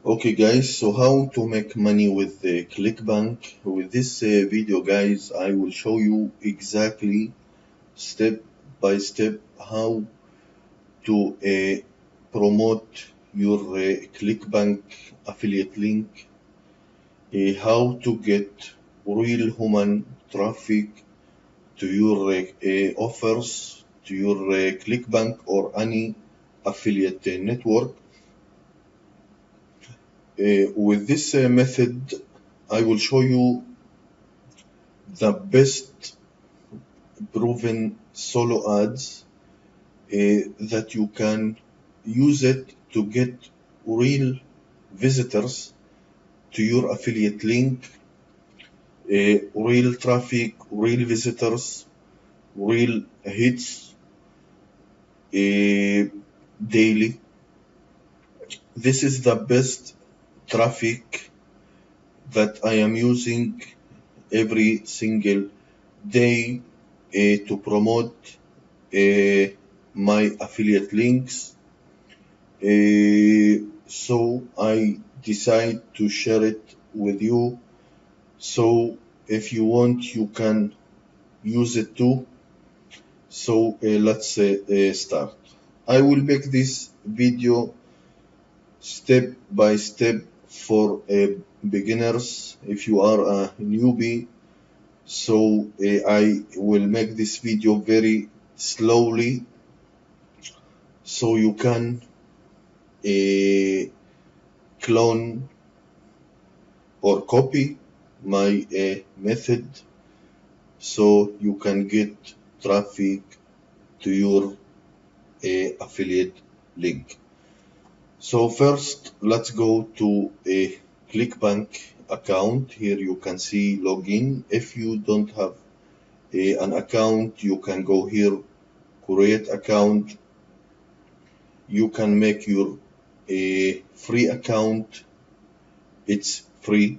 Okay guys, so how to make money with the ClickBank. With this video guys, I will show you exactly step by step how to promote your ClickBank affiliate link, how to get real human traffic to your offers, to your ClickBank or any affiliate network. With this method, I will show you the best proven solo ads that you can use it to get real visitors to your affiliate link, real traffic, real visitors, real hits daily. This is the best traffic that I am using every single day to promote my affiliate links. So I decide to share it with you. So if you want, you can use it too. So let's start. I will make this video step by step for beginners. If you are a newbie, so I will make this video very slowly so you can clone or copy my method so you can get traffic to your affiliate link. So first, let's go to a ClickBank account. Here you can see login. If you don't have an account, you can go here, create account. You can make your free account. It's free.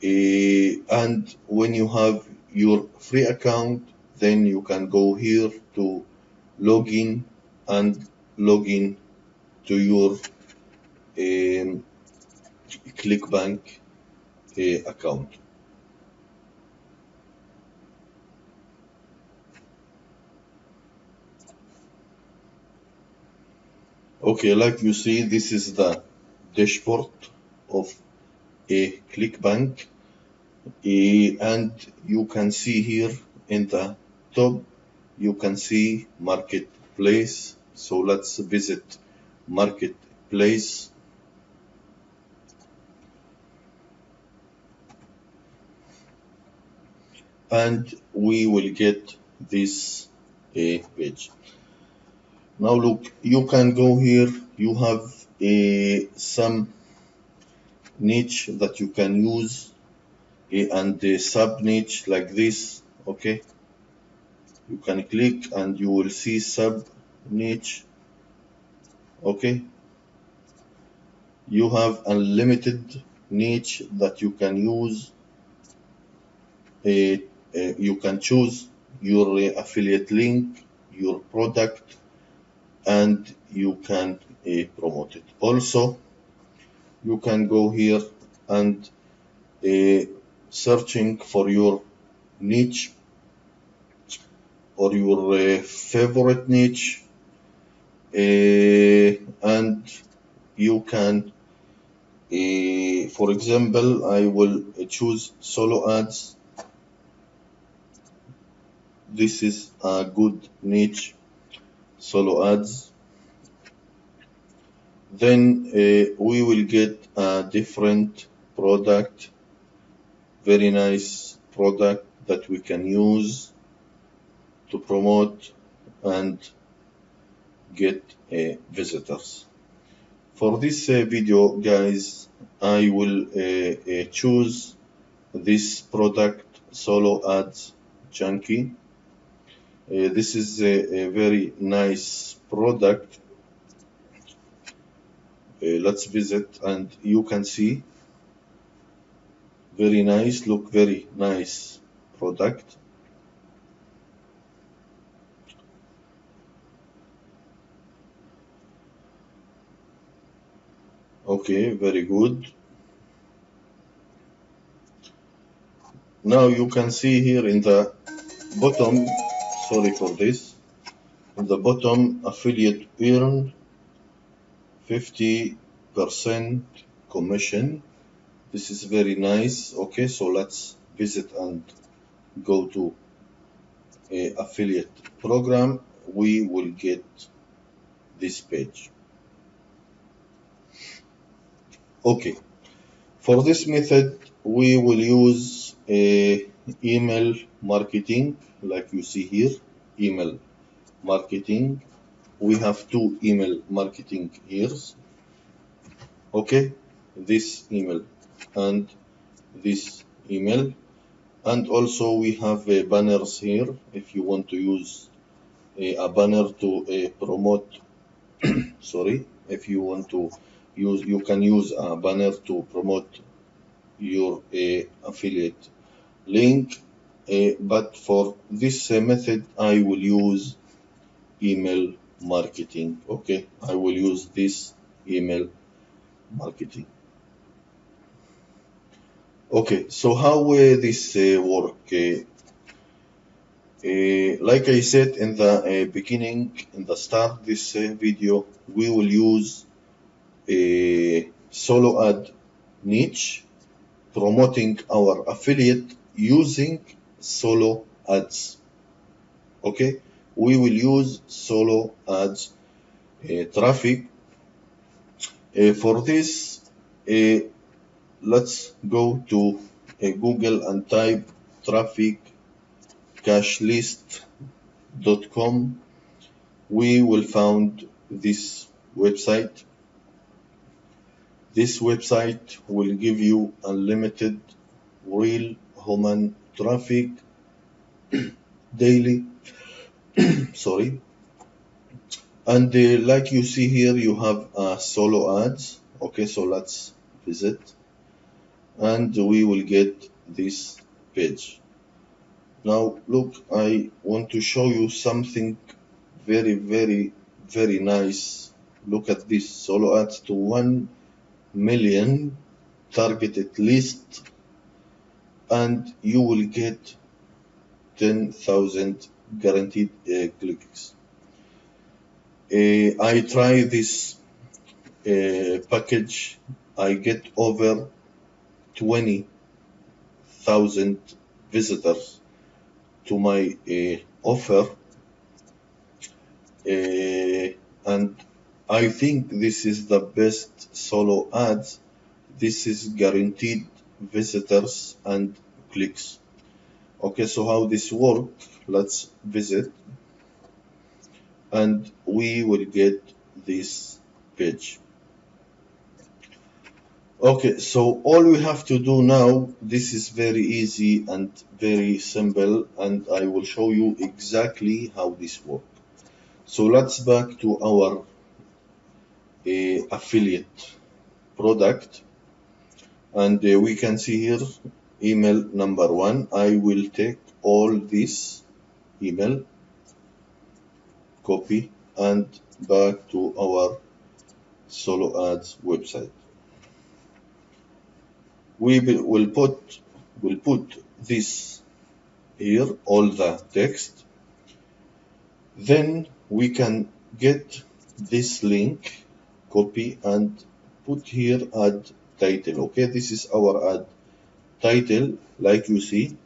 And when you have your free account, then you can go here to login and login to your ClickBank account. Okay, like you see, this is the dashboard of a ClickBank, and you can see here in the top, you can see marketplace. So let's visit marketplace. And we will get this page. Now look, you can go here, you have some niche that you can use and the sub niche like this. Okay, you can click and you will see sub niche. Okay, you have unlimited niche that you can use. You can choose your affiliate link, your product, and you can promote it. Also, you can go here and searching for your niche or your favorite niche, and you can, for example, I will choose solo ads. This is a good niche, solo ads. Then we will get a different product, very nice product that we can use to promote and get visitors. For this video guys, I will choose this product, solo ads junkie. This is a very nice product. Let's visit and you can see, very nice, look, very nice product. Okay, very good. Now you can see here in the bottom, sorry for this, in the bottom, affiliate earn 50% commission. This is very nice. Okay, so let's visit and go to a affiliate program. We will get this page. Okay, for this method, we will use a email marketing, like you see here, email marketing. We have two email marketing here. Okay, this email and this email, and also we have banners here. If you want to use a banner to promote, sorry, if you want to use, you can use a banner to promote your affiliate link. But for this method, I will use email marketing. Okay, I will use this email marketing. Okay, so how this work? Like I said in the beginning, in the start this video, we will use a solo ad niche promoting our affiliate using solo ads. Okay, we will use solo ads traffic. For this, let's go to Google and type Trafic cashlist.com. We will find this website. This website will give you unlimited real human traffic daily. Sorry. And like you see here, you have solo ads. Okay, so let's visit. And we will get this page. Now, look, I want to show you something very, very, very nice. Look at this, solo ads to 1 million targeted list, and you will get 10,000 guaranteed clicks. I try this package. I get over 20,000 visitors to my offer, and I think this is the best solo ads. This is guaranteed visitors and clicks. Okay, so how this works? Let's visit, and we will get this page. Okay, so all we have to do now, this is very easy and very simple, and I will show you exactly how this works. So let's back to our affiliate product, and we can see here email number 1. I will take all this email, copy, and back to our solo ads website. We will put this here, all the text. Then we can get this link, copy, and put here ad title. Okay, this is our ad title. Like you see,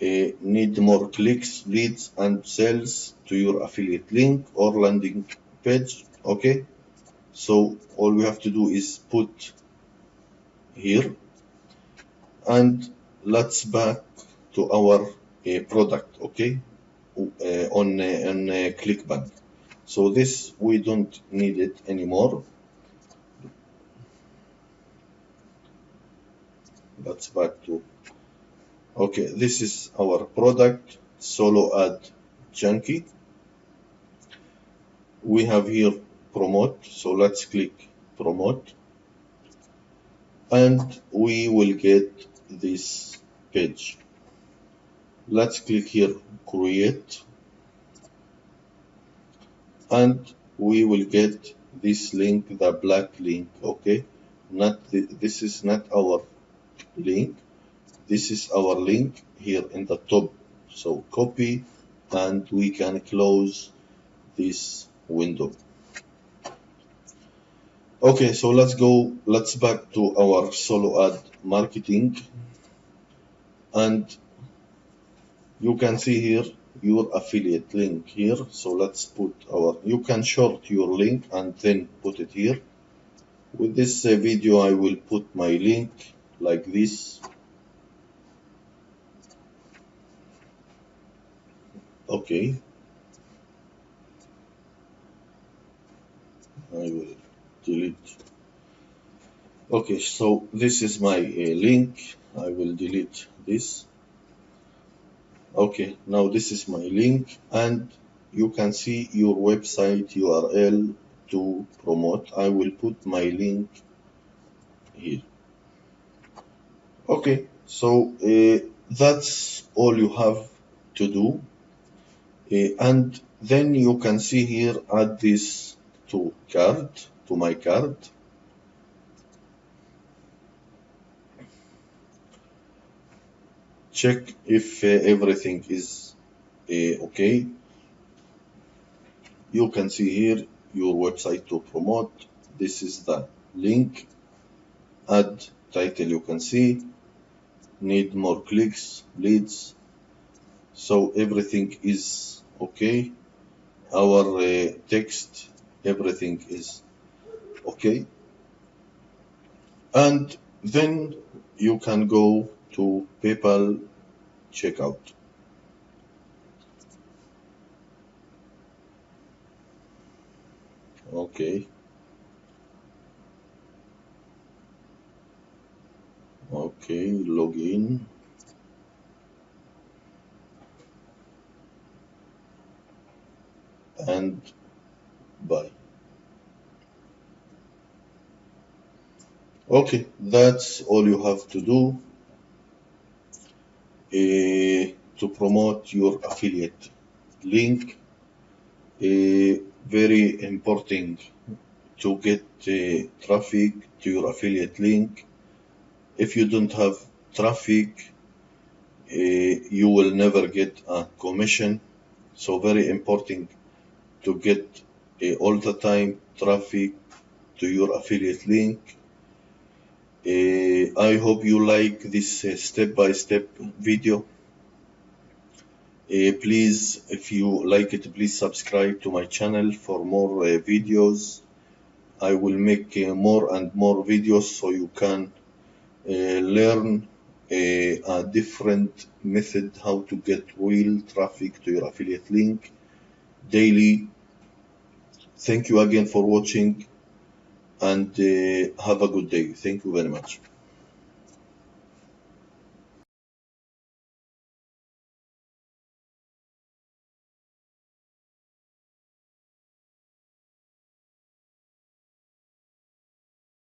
need more clicks, leads, and sales to your affiliate link or landing page. Okay, so all we have to do is put here, and let's back to our product. Okay, on ClickBank. So this, we don't need it anymore. Let's back to, okay, this is our product, solo ad junkie. We have here promote, so let's click promote, and we will get this page. Let's click here create, and we will get this link, the black link, okay? This is not our link. This is our link here in the top. So copy, and we can close this window. Okay, so let's back to our solo ad marketing, and you can see here your affiliate link here. So let's put you can short your link and then put it here. With this video, I will put my link like this. Okay, I will delete. Okay, so this is my link. I will delete this. Okay, now this is my link, and you can see your website URL to promote. I will put my link here. Okay, so that's all you have to do. And then you can see here, add this to my card. Check if everything is okay. You can see here your website to promote. This is the link. Add title, you can see. Need more clicks, leads. So everything is okay. Our text, everything is okay. And then you can go to PayPal checkout. Okay. Okay, login. And buy. Okay, that's all you have to do to promote your affiliate link. Very important to get traffic to your affiliate link. If you don't have traffic, you will never get a commission. So very important to get all the time traffic to your affiliate link. I hope you like this step-by-step video. Please, if you like it, please subscribe to my channel for more videos. I will make more and more videos so you can learn a different method how to get real traffic to your affiliate link daily. Thank you again for watching, and have a good day. Thank you very much.